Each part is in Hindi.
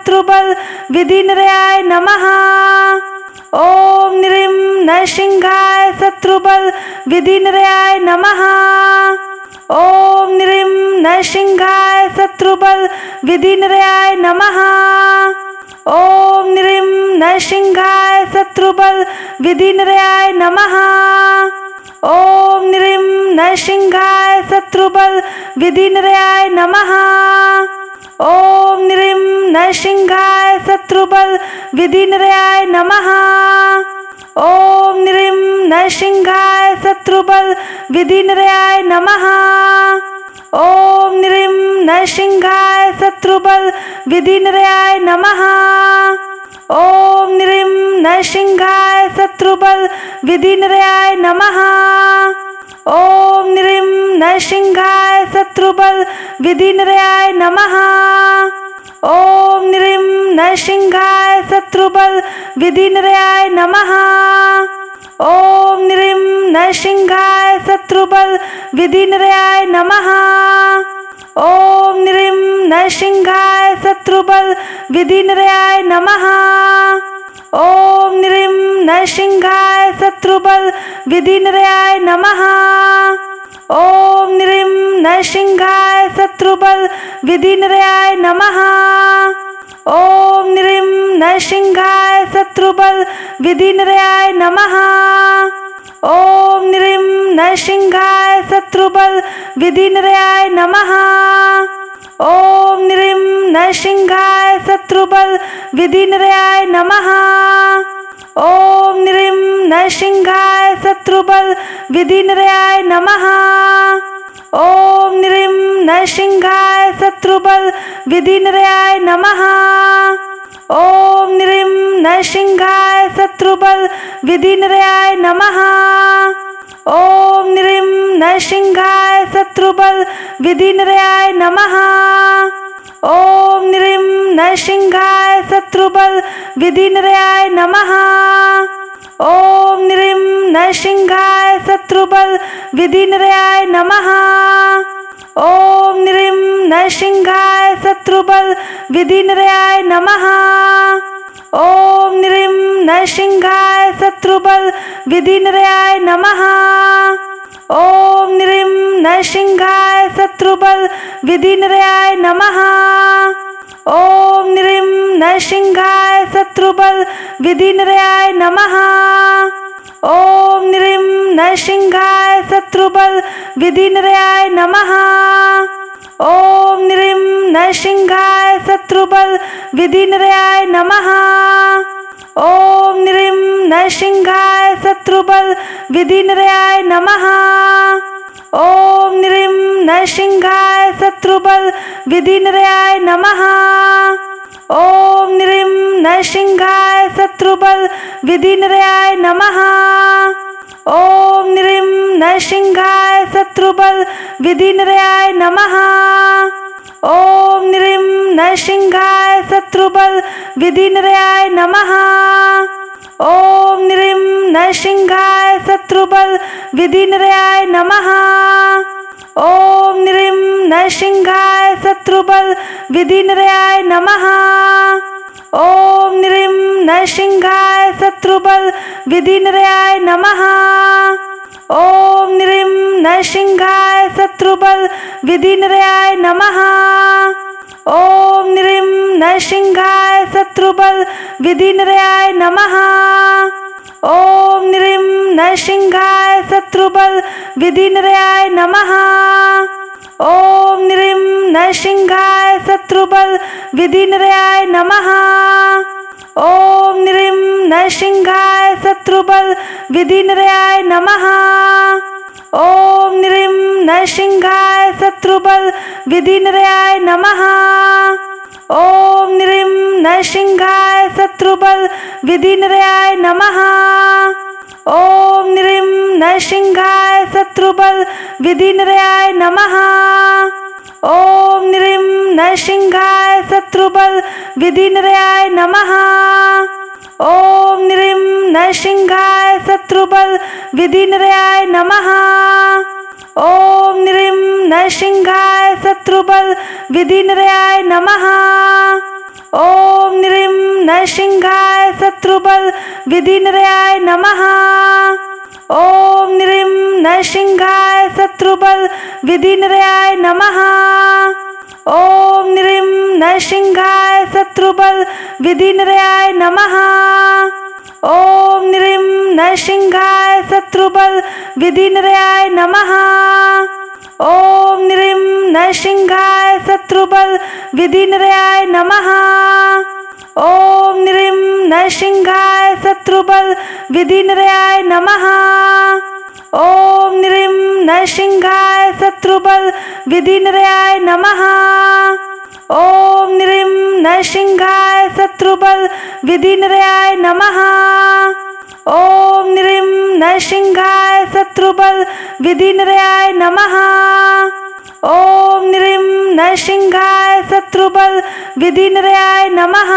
शत्रुबल विधिनिरयाय नमः। ओम ह्रीं नरसिंहाय शत्रुबल विधिनिरयाय नमः। ओम ह्रीं नरसिंहाय शत्रुबल विधिनिरयाय नमः। ओम ह्रीं नरसिंहाय शत्रुबल विधिनिरयाय नमः। ओम ह्रीं नरसिंहाय शत्रुबल विधिनिरयाय नमः। ओम ह्रीं नरसिंहाय शत्रुबल विधिनिरयाय नमः। ओम ह्रीं नरसिंहाय शत्रुबल विधिनिरयाय नमः। ओम ह्रीं नरसिंहाय शत्रुबल विधिनिरयाय नमः। ओम ह्रीं नरसिंहाय शत्रुबल विधिनिरयाय नमः। ओम ह्रीं नरसिंहाय शत्रुबल विधिनिरयाय नमः। ओम ह्रीं नरसिंहाय शत्रुबल विधिनिरयाय नमः। ओम ह्रीं नरसिंहाय शत्रुबल विधिनिरयाय नमः। ओम ह्रीं नरसिंहाय शत्रुबल विधिनिरयाय नमः। ओम ह्रीं नरसिंहाय शत्रुबल विधिनिरयाय नमः। ओम ह्रीं नरसिंहाय शत्रुबल विधिनिरयाय नमः। ओम ह्रीं नरसिंहाय शत्रुबल विधिनिरयाय नमः। ओम ह्रीं नरसिंहाय शत्रुबल विधिनिरयाय नमः। ओम ह्रीं नरसिंहाय शत्रुबल विधिनिरयाय नमः। ओम ह्रीं नरसिंहाय शत्रुबल विधिनिरयाय नमः। ओम ह्रीं नरसिंहाय शत्रुबल विधिनिरयाय नमः। ओम ह्रीं नरसिंहाय शत्रुबल विधिनिरयाय नमः। ओम ह्रीं नरसिंहाय शत्रुबल विधिनिरयाय नमः। ओम ह्रीं नरसिंहाय शत्रुबल विधिनिरयाय नमः। ओम ह्रीं नरसिंहाय शत्रुबल विधिनिरयाय नमः। ओम ह्रीं नरसिंहाय शत्रुबल विधिनिरयाय नमः। ओम ह्रीं नरसिंहाय शत्रुबल विधिनिरयाय नमः। ओम ह्रीं नरसिंहाय शत्रुबल विधिनिरयाय नमः। ओम ह्रीं नरसिंहाय शत्रुबल विधिनिरयाय नमः। ओम ह्रीं नरसिंहाय शत्रुबल विधिनिरयाय नमः। ओम ह्रीं नरसिंहाय शत्रुबल विधिनिरयाय नमः। ओम ह्रीं नरसिंहाय शत्रुबल विधिनिरयाय नमः। ओम ह्रीं नरसिंहाय शत्रुबल विधिनिरयाय नमः। ओम ह्रीं नरसिंहाय शत्रुबल विधिनिरयाय नमः। ओम ह्रीं नरसिंहाय शत्रुबल विधिनिरयाय नमः। ओम ह्रीं नरसिंहाय शत्रुबल विधिनिरयाय नमः। ओम ह्रीं नरसिंहाय शत्रुबल विधिनिरयाय नमः। ओम ह्रीं नरसिंहाय शत्रुबल विधिनिरयाय नमः। ओम ह्रीं नरसिंहाय शत्रुबल विधिनिरयाय नमः। ओम ह्रीं नरसिंहाय शत्रुबल विधिनिरयाय नमः। ओम ह्रीं नरसिंहाय शत्रुबल विधिनिरयाय नमः। ओम ह्रीं नरसिंहाय शत्रुबल विधिनिरयाय नमः। ओम ह्रीं नरसिंहाय शत्रुबल विधिनिरयाय नमः। ओम ह्रीं नरसिंहाय शत्रुबल विधिनिरयाय नमः। ओम ह्रीं नरसिंहाय शत्रुबल विधिनिरयाय नमः। ओम ह्रीं नरसिंहाय शत्रुबल विधिनिरयाय नमः। ओम ह्रीं नरसिंहाय शत्रुबल विधिनिरयाय नमः। ओम ह्रीं नरसिंहाय शत्रुबल विधिनिरयाय नमः। ओम ह्रीं नरसिंहाय शत्रुबल विधिनिरयाय नमः। ओम ह्रीं नरसिंहाय शत्रुबल विधिनिरयाय नमः। ओम नरसिंहाय शत्रुबल विधिनिलयाय नमः। ओम ह्रीं नरसिंहाय शत्रुबल विधिनिलयाय नमः। ओम ह्रीं नरसिंहाय शत्रुबल विधिनिलयाय नमः। ओम ह्रीं नरसिंहाय शत्रुबल विधिनिलयाय नमः। ओम ह्रीं नरसिंहाय शत्रुबल विधिनिलयाय नमः। ओम ह्रीं नरसिंहाय शत्रुबल विधिनिलयाय नमः। ओम ह्रीं नरसिंहाय शत्रुबल विधिनिलयाय नमः। ओम ह्रीं नरसिंहाय शत्रुबल विधिनिलयाय नमः। ओम ह्रीं नरसिंहाय शत्रुबल विधिनिलयाय नमः। ओम ह्रीं नरसिंहाय शत्रुबल विधिनिलयाय नमः।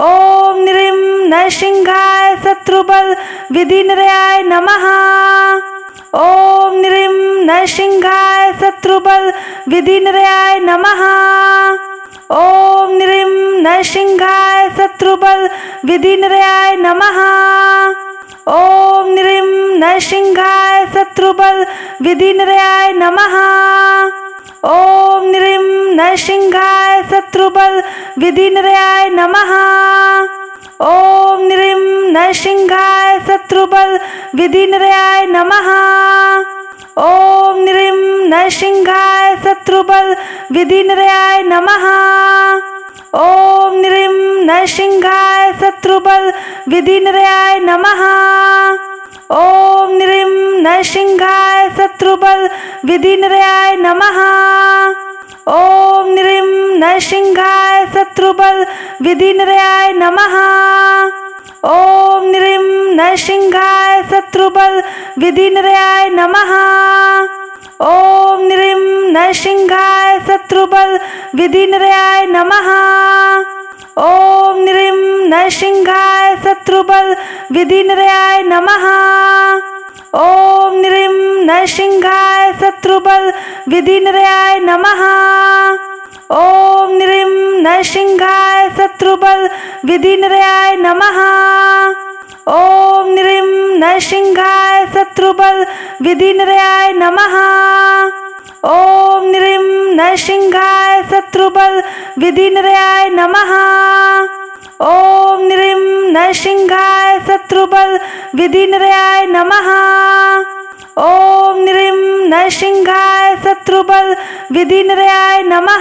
ओम ह्रीं नरसिंहाय शत्रुबल विधिनिलयाय नमः। ओम ह्रीं नरसिंहाय शत्रुबल विधिनिलयाय नमः। ओम ह्रीं नरसिंहाय शत्रुबल विधिनिलयाय नमः। ओम ह्रीं नरसिंहाय शत्रुबल विधिनिलयाय नमः। ओम ह्रीं नरसिंहाय शत्रुबल विधिनिलयाय नमः। ओम ह्रीं नरसिंहाय शत्रुबल विधिनिलयाय नमः। ओम ह्रीं नरसिंहाय शत्रुबल विधिनिलयाय नमः। ओम ह्रीं नरसिंहाय शत्रुबल विधिनिलयाय नमः। ओम ह्रीं नरसिंहाय शत्रुबल विधिनिलयाय नमः। ओम ह्रीं नरसिंहाय शत्रुबल विधिनिलयाय नमः। ओम ह्रीं नरसिंहाय शत्रुबल विधिनिलयाय नमः। ओम ह्रीं नरसिंहाय शत्रुबल विधिनिलयाय नमः। ओम ह्रीं नरसिंहाय शत्रुबल विधिनिलयाय नमः। ओम ह्रीं नरसिंहाय शत्रुबल विधिनिलयाय नमः। ओम ह्रीं नरसिंहाय शत्रुबल विधिनिलयाय नमः। ओम ह्रीं नरसिंहाय शत्रुबल विधिनिलयाय नमः। ओम ह्रीं नरसिंहाय शत्रुबल विधिनिलयाय नमः। ओम ह्रीं नरसिंहाय शत्रुबल विधिनिलयाय नमः। ओम ह्रीं नरसिंहाय शत्रुबल विधिनिलयाय नमः।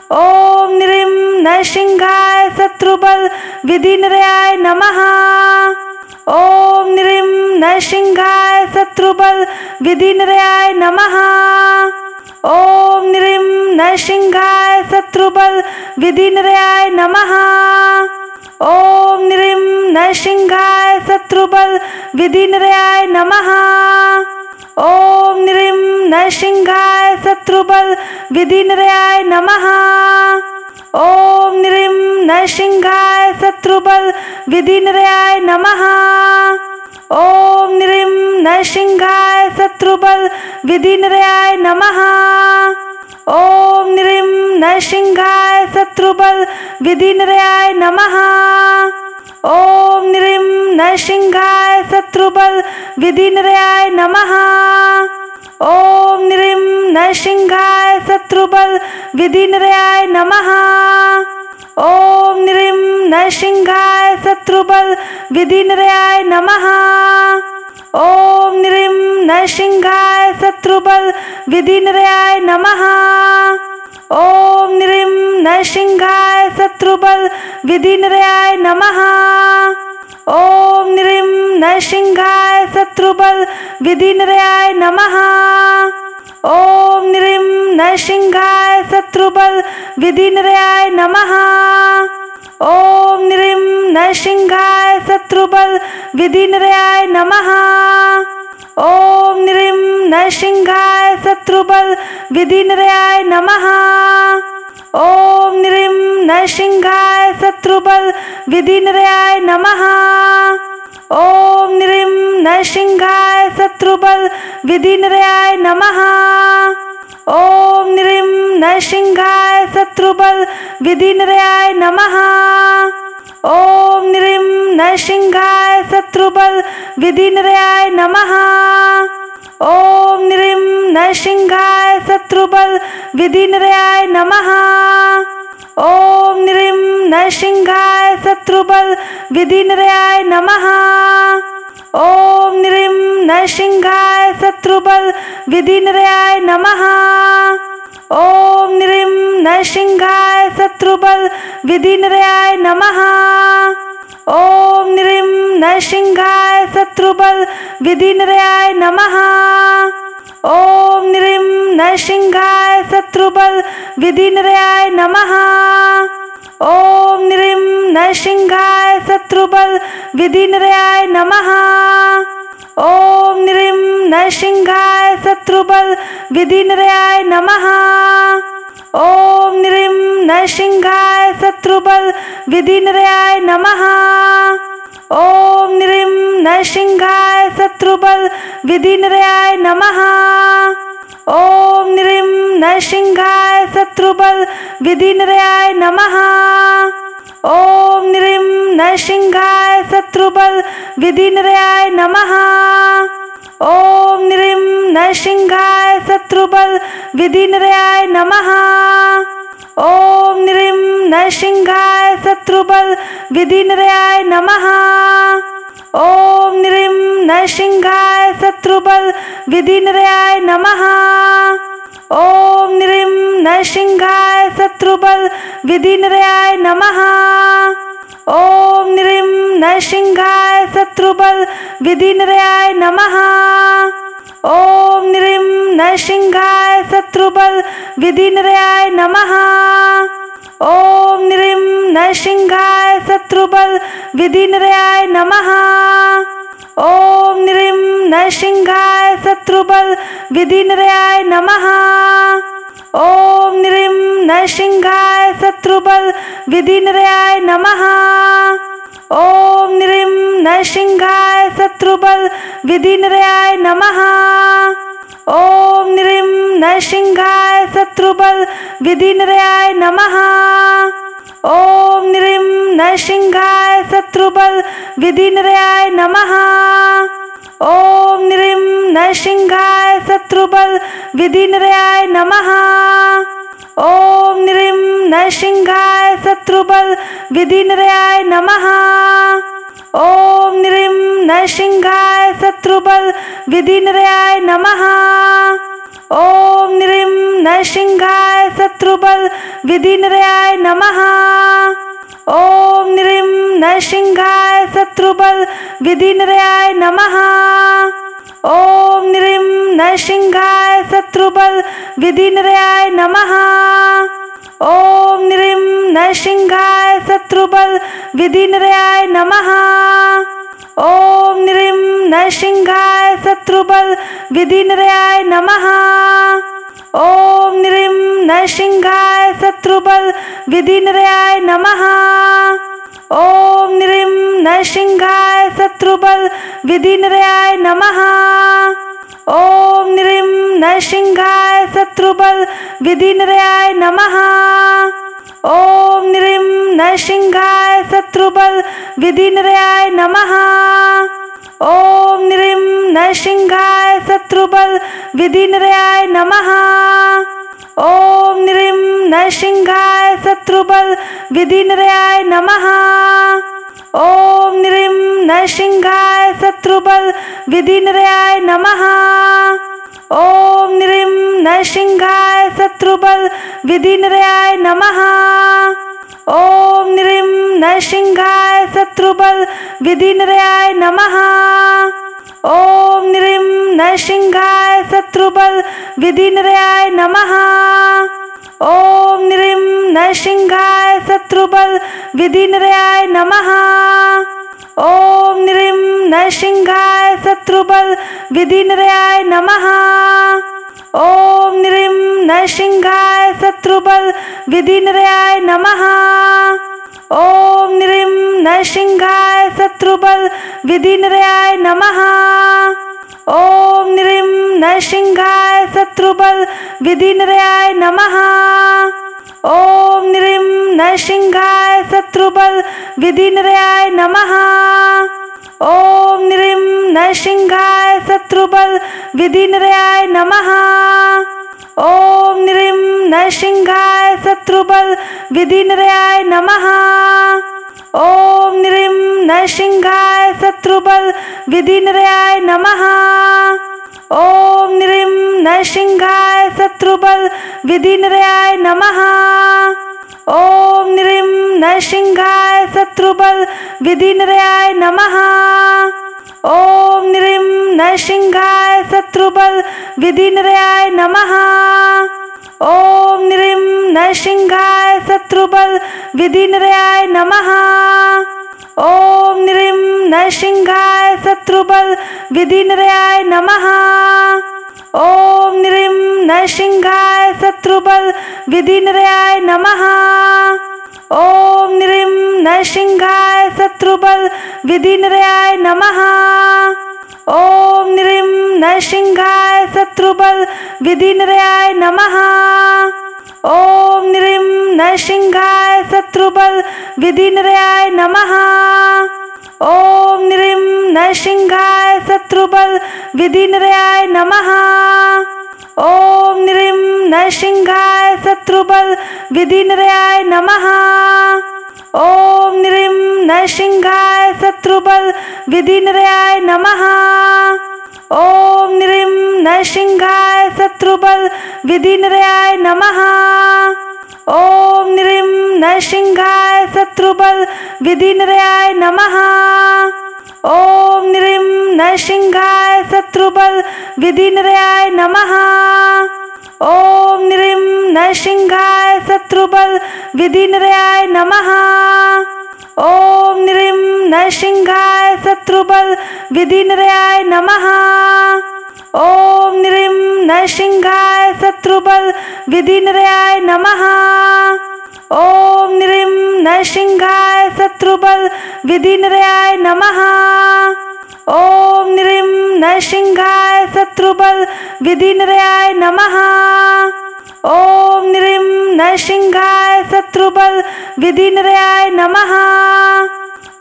ओम ह्रीं नरसिंहाय शत्रुबल विधिनिलयाय नमः। ओम ह्रीं नरसिंहाय शत्रुबल विधिनिलयाय नमः। ओम ह्रीं नरसिंहाय शत्रुबल विधिनिलयाय नमः। ओम ह्रीं नरसिंहाय शत्रुबल विधिनिलयाय नमः। ओम ह्रीं नरसिंहाय शत्रुबल विधिनिलयाय नमः। ओम ह्रीं नरसिंहाय शत्रुबल विधिनिलयाय नमः। ओम ह्रीं नरसिंहाय शत्रुबल विधिनिलयाय नमः। ओम ह्रीं नरसिंहाय शत्रुबल विधिनिलयाय नमः। ओम ह्रीं नरसिंहाय शत्रुबल विधिनिलयाय नमः। ओम ह्रीं नरसिंहाय शत्रुबल विधिनिलयाय नमः। ओम ह्रीं नरसिंहाय शत्रुबल विधिनिलयाय नमः। ओम ह्रीं नरसिंहाय शत्रुबल विधिनिलयाय नमः। ओम ह्रीं नरसिंहाय शत्रुबल विधिनिलयाय नमः। ओम ह्रीं नरसिंहाय शत्रुबल विधिनिलयाय नमः। ओम ह्रीं नरसिंहाय शत्रुबल विधिनिलयाय नमः। ओम ह्रीं नरसिंहाय शत्रुबल विधिनिलयाय नमः। ओम ह्रीं नरसिंहाय शत्रुबल विधिनिलयाय नमः। ओम ह्रीं नरसिंहाय शत्रुबल विधिनिलयाय नमः। ओम ह्रीं नरसिंहाय शत्रुबल विधिनिलयाय नमः। ओम ह्रीं नरसिंहाय शत्रुबल विधिनिलयाय नमः। ओम ह्रीं नरसिंहाय शत्रुबल विधिनिलयाय नमः। ओम ह्रीं नरसिंहाय शत्रुबल विधिनिलयाय नमः। ओम ह्रीं नरसिंहाय शत्रुबल विधिनिलयाय नमः। ओम ह्रीं नरसिंहाय शत्रुबल विधिनिलयाय नमः। ओम ह्रीं नरसिंहाय शत्रुबल विधिनिलयाय नमः। ओम ह्रीं नरसिंहाय शत्रुबल विधिनिलयाय नमः। ओम ह्रीं नरसिंहाय शत्रुबल विधिनिलयाय नमः। ओम ह्रीं नरसिंहाय शत्रुबल विधिनिलयाय नमः। ओम ह्रीं नरसिंहाय शत्रुबल विधिनिलयाय नमः। ओम ह्रीं नरसिंहाय शत्रुबल विधिनिलयाय नमः। ओम ह्रीं नरसिंहाय शत्रुबल विधिनिलयाय नमः। ओम ह्रीं नरसिंहाय शत्रुबल विधिनिलयाय नमः। ओम ह्रीं नरसिंहाय शत्रुबल विधिनिलयाय नमः। ओम ह्रीं नरसिंहाय शत्रुबल विधिनिलयाय नमः। ओम ह्रीं नरसिंहाय शत्रुबल विधिनिलयाय नमः। ओम ह्रीं नरसिंहाय शत्रुबल विधिनिलयाय नमः। ओम ह्रीं नरसिंहाय शत्रुबल विधिनिलयाय नमः। ओम ह्रीं नरसिंहाय शत्रुबल विधिनिलयाय नमः। ओम ह्रीं नरसिंहाय शत्रुबल विधिनिलयाय नमः। ओम ह्रीं नरसिंहाय शत्रुबल विधिनिलयाय नमः। ओम ह्रीं नरसिंहाय शत्रुबल विधिनिलयाय नमः। ओम ह्रीं नरसिंहाय शत्रुबल विधिनिलयाय नमः। ओम ह्रीं नरसिंहाय शत्रुबल विधिनिलयाय नमः। ओम ह्रीं नरसिंहाय शत्रुबल विधिनिलयाय नमः। ओम ह्रीं नरसिंहाय शत्रुबल विधिनिलयाय नमः। ओम ह्रीं नरसिंहाय शत्रुबल विधिनिलयाय नमः। ओम ह्रीं नरसिंहाय शत्रुबल विधिनिलयाय नमः। ओम ह्रीं नरसिंहाय शत्रुबल विधिनिलयाय नमः। ओम ह्रीं नरसिंहाय शत्रुबल विधिनिलयाय नमः। ओम ह्रीं नरसिंहाय शत्रुबल विधिनिलयाय नमः। ओम ह्रीं नरसिंहाय शत्रुबल विधिनिलयाय नमः। ओम ह्रीं नरसिंहाय शत्रुबल विधिनिलयाय नमः। ओम ह्रीं नरसिंहाय शत्रुबल विधिनिलयाय नमः। ओम ह्रीं नरसिंहाय शत्रुबल विधिनिलयाय नमः। ओम ह्रीं नरसिंहाय शत्रुबल विधिनिलयाय नमः। ओम ह्रीं नरसिंहाय शत्रुबल विधिनिलयाय नमः। ओम ह्रीं नरसिंहाय शत्रुबल विधिनिलयाय नमः। ओम ह्रीं नरसिंहाय शत्रुबल विधिनिलयाय नमः। ओम ह्रीं नरसिंहाय शत्रुबल विधिनिलयाय नमः। ओम ह्रीं नरसिंहाय शत्रुबल विधिनिलयाय नमः। ओम ह्रीं नरसिंहाय शत्रुबल विधिनिलयाय नमः। ओम ह्रीं नरसिंहाय शत्रुबल विधिनिलयाय नमः। ओम ह्रीं नरसिंहाय शत्रुबल विधिनिलयाय नमः। ओम ह्रीं नरसिंहाय शत्रुबल विधिनिलयाय नमः। ओम ह्रीं नरसिंहाय शत्रुबल विधिनिलयाय नमः। ओम ह्रीं नरसिंहाय शत्रुबल विधिनिलयाय नमः। ओम ह्रीं नरसिंहाय शत्रुबल विधिनिलयाय नमः। ओम ह्रीं नरसिंहाय शत्रुबल विधिनिलयाय नमः। ओम ह्रीं नरसिंहाय शत्रुबल विधिनिलयाय नमः। ओम ह्रीं नरसिंहाय शत्रुबल विधिनिलयाय नमः। ओम ह्रीं नरसिंहाय शत्रुबल विधिनिलयाय नमः। ओम ह्रीं नरसिंहाय शत्रुबल विधिनिलयाय नमः। ओम ह्रीं नरसिंहाय शत्रुबल विधिनिलयाय नमः। ओम ह्रीं नरसिंहाय शत्रुबल विधिनिलयाय नमः। ओम ह्रीं नरसिंहाय शत्रुबल विधिनिलयाय नमः। ओम ह्रीं नरसिंहाय शत्रुबल विधिनिलयाय नमः। ओम ह्रीं नरसिंहाय शत्रुबल विधिनिलयाय नमः। ओम ह्रीं नरसिंहाय शत्रुबल विधिनिलयाय नमः। ओम ह्रीं नरसिंहाय शत्रुबल विधिनिलयाय नमः। ओम ह्रीं नरसिंहाय शत्रुबल विधिनिलयाय नमः। ओम ह्रीं नरसिंहाय शत्रुबल विधिनिलयाय नमः। ओम ह्रीं नरसिंहाय शत्रुबल विधिनिलयाय नमः। ओम ह्रीं नरसिंहाय शत्रुबल विधिनिलयाय नमः। ओम ह्रीं नरसिंहाय शत्रुबल विधिनिलयाय नमः। ओम ह्रीं नरसिंहाय शत्रुबल विधिनिलयाय नमः। ओम ह्रीं नरसिंहाय शत्रुबल विधिनिलयाय नमः। ओम ह्रीं नरसिंहाय शत्रुबल विधिनिलयाय नमः। ओम ह्रीं नरसिंहाय शत्रुबल विधिनिलयाय नमः। ओम ह्रीं नरसिंहाय शत्रुबल विधिनिलयाय नमः। ओम ह्रीं नरसिंहाय शत्रुबल विधिनिलयाय नमः। ओम ह्रीं नरसिंहाय शत्रुबल विधिनिलयाय नमः। ओम ह्रीं नरसिंहाय शत्रुबल विधिनिलयाय नमः। ओम ह्रीं नरसिंहाय शत्रुबल विधिनिलयाय नमः।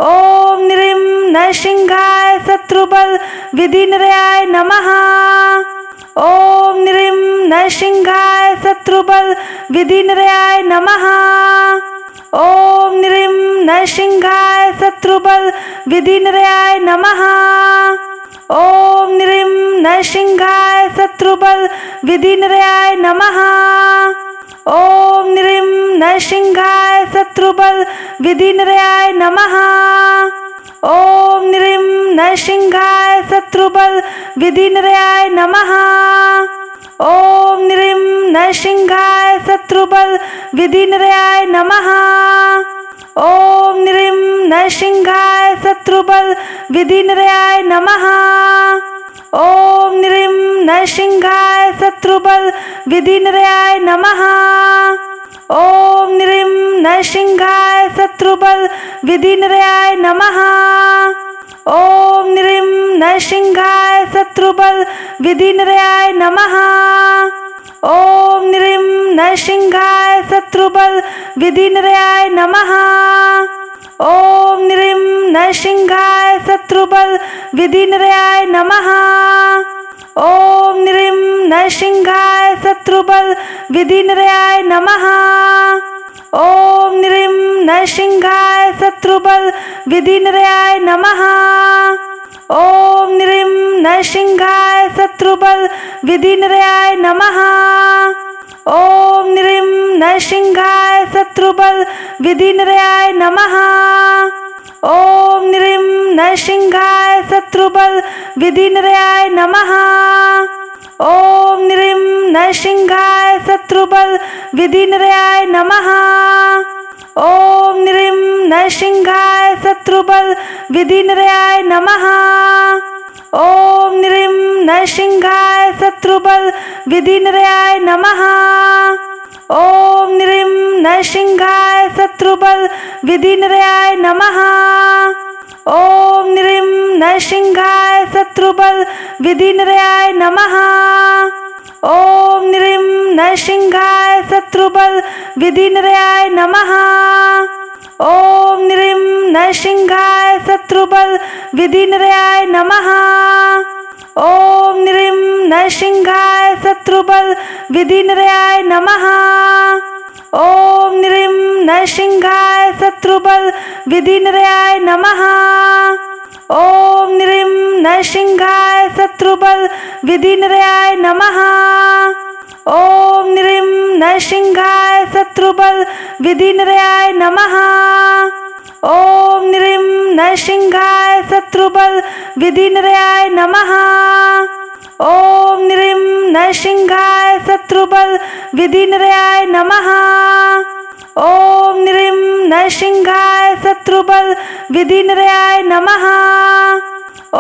ओम ह्रीं नरसिंहाय शत्रुबल विधिनिलयाय नमः। ओम ह्रीं नरसिंहाय शत्रुबल विधिनिलयाय नमः। ओम ह्रीं नरसिंहाय शत्रुबल विधिनिलयाय नमः। ओम ह्रीं नरसिंहाय शत्रुबल विधिनिलयाय नमः। ओम ह्रीं नरसिंहाय शत्रुबल विधिनिलयाय नमः। ओम ह्रीं नरसिंहाय शत्रुबल विधिनिलयाय नमः। ओम ह्रीं नरसिंहाय शत्रुबल विधिनिलयाय नमः। ओम ह्रीं नरसिंहाय शत्रुबल विधिनिलयाय नमः। ओम ह्रीं नरसिंहाय शत्रुबल विधिनिलयाय नमः। ओम ह्रीं नरसिंहाय शत्रुबल विधिनिलयाय नमः। ओम ह्रीं नरसिंहाय शत्रुबल विधिनिलयाय नमः। ओम ह्रीं नरसिंहाय शत्रुबल विधिनिलयाय नमः। ओम ह्रीं नरसिंहाय शत्रुबल विधिनिलयाय नमः। ओम ह्रीं नरसिंहाय शत्रुबल विधिनिलयाय नमः। ओम ह्रीं नरसिंहाय शत्रुबल विधिनिलयाय नमः। ओम ह्रीं नरसिंहाय शत्रुबल विधिनिलयाय नमः। ओम ह्रीं नरसिंहाय शत्रुबल विधिनिलयाय नमः। ओम ह्रीं नरसिंहाय शत्रुबल विधिनिलयाय नमः। ओम ह्रीं नरसिंहाय शत्रुबल विधिनिलयाय नमः। ओम ह्रीं नरसिंहाय शत्रुबल विधिनिलयाय नमः। ओम ह्रीं नरसिंहाय शत्रुबल विधिनिलयाय नमः। ओम ह्रीं नरसिंहाय शत्रुबल विधिनिलयाय नमः। ओम ह्रीं नरसिंहाय शत्रुबल विधिनिलयाय नमः। ओम ह्रीं नरसिंहाय शत्रुबल विधिनिलयाय नमः। ओम ह्रीं नरसिंहाय शत्रुबल विधिनिलयाय नमः। ओम ह्रीं नरसिंहाय शत्रुबल विधिनिलयाय नमः। ओम ह्रीं नरसिंहाय शत्रुबल विधिनिलयाय नमः। ओम ह्रीं नरसिंहाय शत्रुबल विधिनिलयाय नमः। ओम ह्रीं नरसिंहाय शत्रुबल विधिनिलयाय नमः। ओम ह्रीं नरसिंहाय शत्रुबल विधिनिलयाय नमः। ओम ह्रीं नरसिंहाय शत्रुबल विधिनिलयाय नमः। ओम ह्रीं नरसिंहाय शत्रुबल विधिनिलयाय नमः।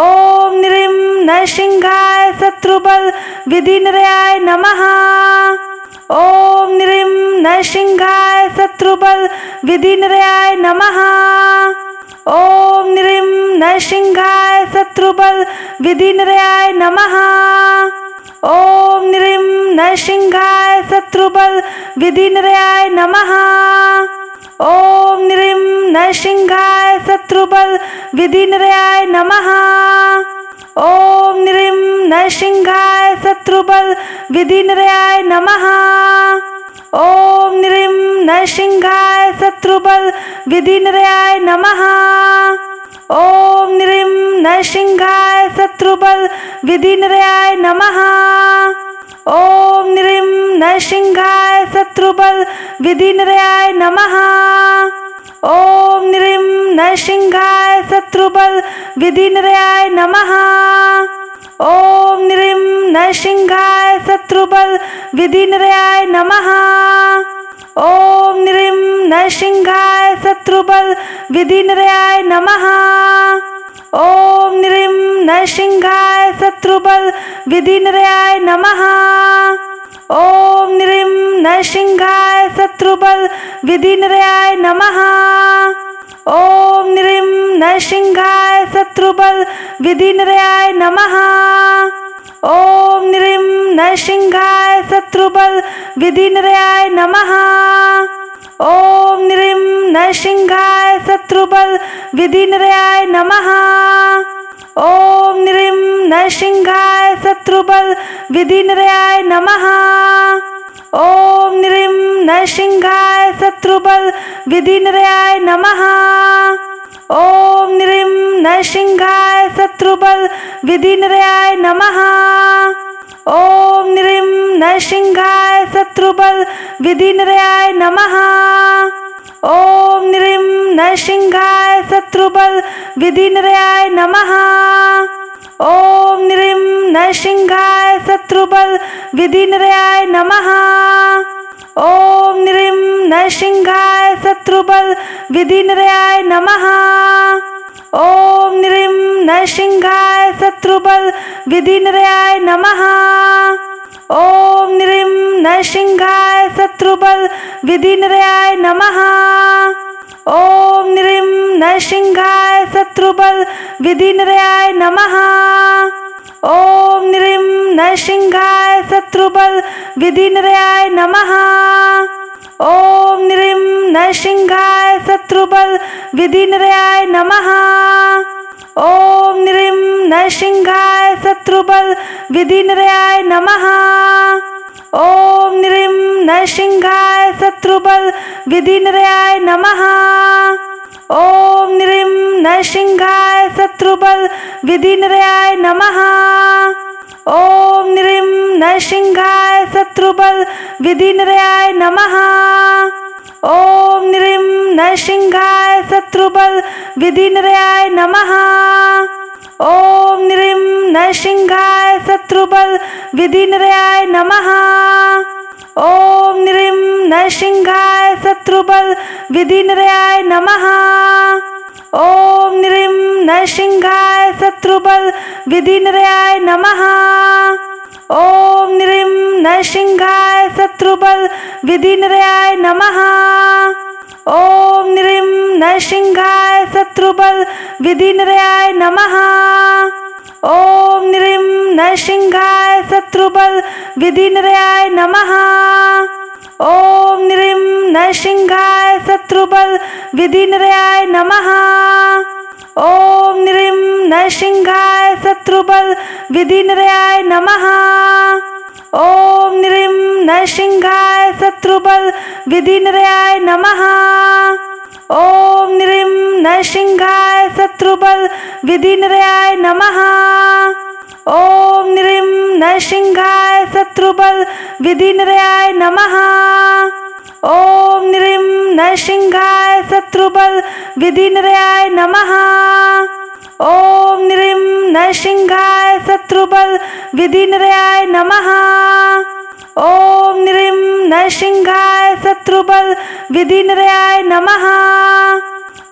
ओम ह्रीं नरसिंहाय शत्रुबल विधिनिलयाय नमः। ओम ह्रीं नरसिंहाय शत्रुबल विधिनिलयाय नमः। ओम ह्रीं नरसिंहाय शत्रुबल विधिनिलयाय नमः। ओम ह्रीं नरसिंहाय शत्रुबल विधिनिलयाय नमः। ओम ह्रीं नरसिंहाय शत्रुबल विधिनिलयाय नमः। ओम ह्रीं नरसिंहाय शत्रुबल विधिनिलयाय नमः। ओम ह्रीं नरसिंहाय शत्रुबल विधिनिलयाय नमः। ओम ह्रीं नरसिंहाय शत्रुबल विधिनिलयाय नमः। ओम ह्रीं नरसिंहाय शत्रुबल विधिनिलयाय नमः। ओम ह्रीं नरसिंहाय शत्रुबल विधिनिलयाय नमः। ओम ह्रीं नरसिंहाय शत्रुबल विधिनिलयाय नमः। ओम ह्रीं नरसिंहाय शत्रुबल विधिनिलयाय नमः। ओम ह्रीं नरसिंहाय शत्रुबल विधिनिलयाय नमः। ओम ह्रीं नरसिंहाय शत्रुबल विधिनिलयाय नमः। ओम ह्रीं नरसिंहाय शत्रुबल विधिनिलयाय नमः। ओम ह्रीं नरसिंहाय शत्रुबल विधिनिलयाय नमः। ओम ह्रीं नरसिंहाय शत्रुबल विधिनिलयाय नमः। ओम ह्रीं नरसिंहाय शत्रुबल विधिनिलयाय नमः। ओम ह्रीं नरसिंहाय शत्रुबल विधिनिलयाय नमः। ओम ह्रीं नरसिंहाय शत्रुबल विधिनिलयाय नमः। ओम ह्रीं नरसिंहाय शत्रुबल विधिनिलयाय नमः। ओम ह्रीं नरसिंहाय शत्रुबल विधिनिलयाय नमः। ओम ह्रीं नरसिंहाय शत्रुबल विधिनिलयाय नमः। ओम ह्रीं नरसिंहाय शत्रुबल विधिनिलयाय नमः। ओम ह्रीं नरसिंहाय शत्रुबल विधिनिलयाय नमः। ओम ह्रीं नरसिंहाय शत्रुबल विधिनिलयाय नमः। ओम ह्रीं नरसिंहाय शत्रुबल विधिनिलयाय नमः। ओम ह्रीं नरसिंहाय शत्रुबल विधिनिलयाय नमः। ओम ह्रीं नरसिंहाय शत्रुबल विधिनिलयाय नमः। ओम ह्रीं नरसिंहाय शत्रुबल विधिनिलयाय नमः। ओम ह्रीं नरसिंहाय शत्रुबल विधिनिलयाय नमः। ओम ह्रीं नरसिंहाय शत्रुबल विधिनिलयाय नमः। ओम ह्रीं नरसिंहाय शत्रुबल विधिनिलयाय नमः। ओम ह्रीं नरसिंहाय शत्रुबल विधिनिलयाय नमः। ओम ह्रीं नरसिंहाय शत्रुबल विधिनिलयाय नमः। ओम ह्रीं नरसिंहाय शत्रुबल विधिनिलयाय नमः। ओम ह्रीं नरसिंहाय शत्रुबल विधिनिलयाय नमः। ओम ह्रीं नरसिंहाय शत्रुबल विधिनिलयाय नमः। ओम ह्रीं नरसिंहाय शत्रुबल विधिनिलयाय नमः। ओम ह्रीं नरसिंहाय शत्रुबल विधिनिलयाय नमः। ओम ह्रीं नरसिंहाय शत्रुबल विधिनिलयाय नमः। ओम ह्रीं नरसिंहाय शत्रुबल विधिनिलयाय नमः। ओम ह्रीं नरसिंहाय शत्रुबल विधिनिलयाय नमः। ओम ह्रीं नरसिंहाय शत्रुबल विधिनिलयाय नमः। ओम ह्रीं नरसिंहाय शत्रुबल विधिनिलयाय नमः। ओम ह्रीं नरसिंहाय शत्रुबल विधिनिलयाय नमः। ओम ह्रीं नरसिंहाय शत्रुबल विधिनिलयाय नमः। ओम ह्रीं नरसिंहाय शत्रुबल विधिनिलयाय नमः।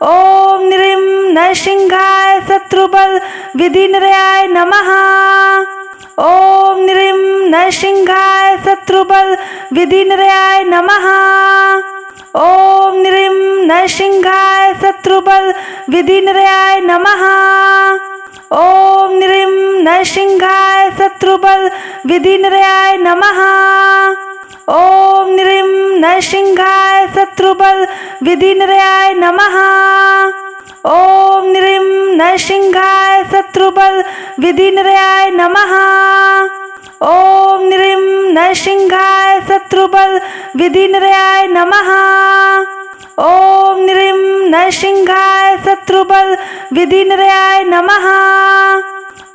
ओम ह्रीं नरसिंहाय शत्रुबल विधिनिलयाय नमः। ओम ह्रीं नरसिंहाय शत्रुबल विधिनिलयाय नमः। ओम ह्रीं नरसिंहाय शत्रुबल विधिनिलयाय नमः। ओम ह्रीं नरसिंहाय शत्रुबल विधिनिलयाय नमः। ओम ह्रीं नरसिंहाय शत्रुबल विधिनिलयाय नमः। ओम ह्रीं नरसिंहाय शत्रुबल विधिनिलयाय नमः। ओम ह्रीं नरसिंहाय शत्रुबल विधिनिलयाय नमः। ओम ह्रीं नरसिंहाय शत्रुबल विधिनिलयाय नमः।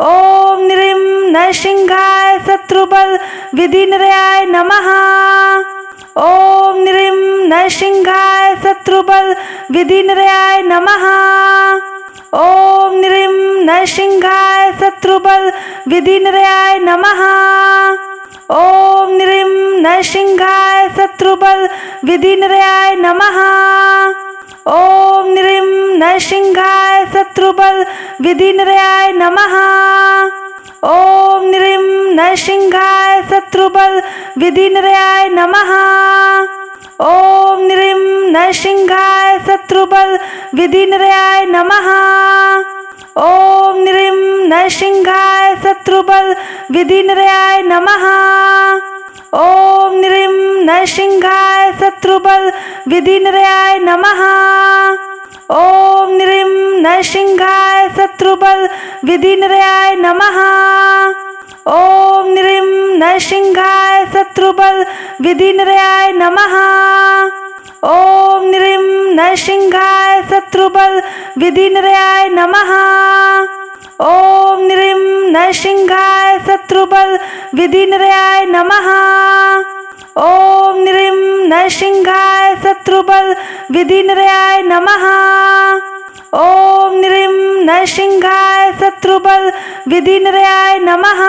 ओम ह्रीं नरसिंहाय शत्रुबल विधिनिलयाय नमः। ओम ह्रीं नरसिंहाय शत्रुबल विधिनिलयाय नमः। ओम ह्रीं नरसिंहाय शत्रुबल विधिनिलयाय नमः। ओम ह्रीं नरसिंहाय शत्रुबल विधिनिलयाय नमः। ओम ह्रीं नरसिंहाय शत्रुबल विधिनिलयाय नमः। ओम ह्रीं नरसिंहाय शत्रुबल विधिनिलयाय नमः। ओम ह्रीं नरसिंहाय शत्रुबल विधिनिलयाय नमः। ओम ह्रीं नरसिंहाय शत्रुबल विधिनिलयाय नमः। ओम ह्रीं नरसिंहाय शत्रुबल विधिनिलयाय नमः। ओम ह्रीं नरसिंहाय शत्रुबल विधिनिलयाय नमः। ओम ह्रीं नरसिंहाय शत्रुबल विधिनिलयाय नमः। ओम ह्रीं नरसिंहाय शत्रुबल विधिनिलयाय नमः। ओम ह्रीं नरसिंहाय शत्रुबल विधिनिलयाय नमः। ओम ह्रीं नरसिंहाय शत्रुबल विधिनिलयाय नमः। ओम ह्रीं नरसिंहाय शत्रुबल विधिनिलयाय नमः।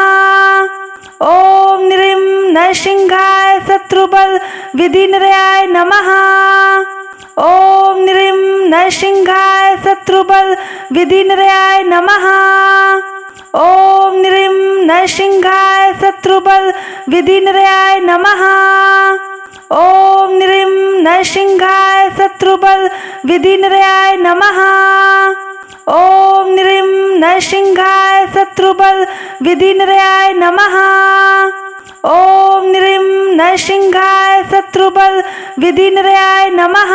ओम ह्रीं नरसिंहाय शत्रुबल विधिनिलयाय नमः। ओम ह्रीं नरसिंहाय शत्रुबल विधिनिलयाय नमः। ओम ह्रीं नरसिंहाय शत्रुबल विधिनिलयाय नमः। ओम ह्रीं नरसिंहाय शत्रुबल विधिनिलयाय नमः। ओम ह्रीं नरसिंहाय शत्रुबल विधिनिलयाय नमः। ओम ह्रीं नरसिंहाय शत्रुबल विधिनिलयाय नमः।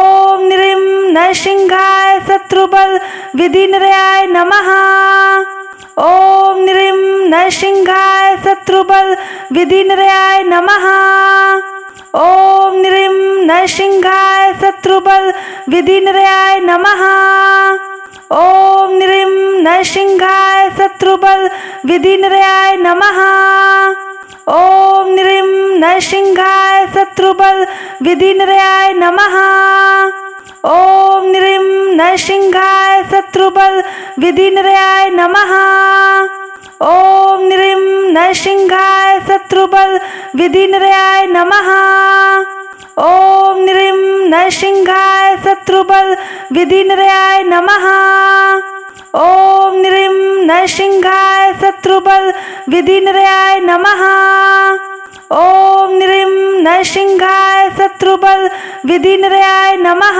ओम ह्रीं नरसिंहाय शत्रुबल विधिनिलयाय नमः। ओम ह्रीं नरसिंहाय शत्रुबल विधिनिलयाय नमः। ओम ह्रीं नरसिंहाय शत्रुबल विधिनिलयाय नमः। ओम ह्रीं नरसिंहाय शत्रुबल विधिनिलयाय नमः। ओम ह्रीं नरसिंहाय शत्रुबल विधिनिलयाय नमः। ओम ह्रीं नरसिंहाय शत्रुबल विधिनिलयाय नमः। ओम ह्रीं नरसिंहाय शत्रुबल विधिनिलयाय नमः। ओम ह्रीं नरसिंहाय शत्रुबल विधिनिलयाय नमः। ओम ह्रीं नरसिंहाय शत्रुबल विधिनिलयाय नमः। ओम ह्रीं नरसिंहाय शत्रुबल विधिनिलयाय नमः।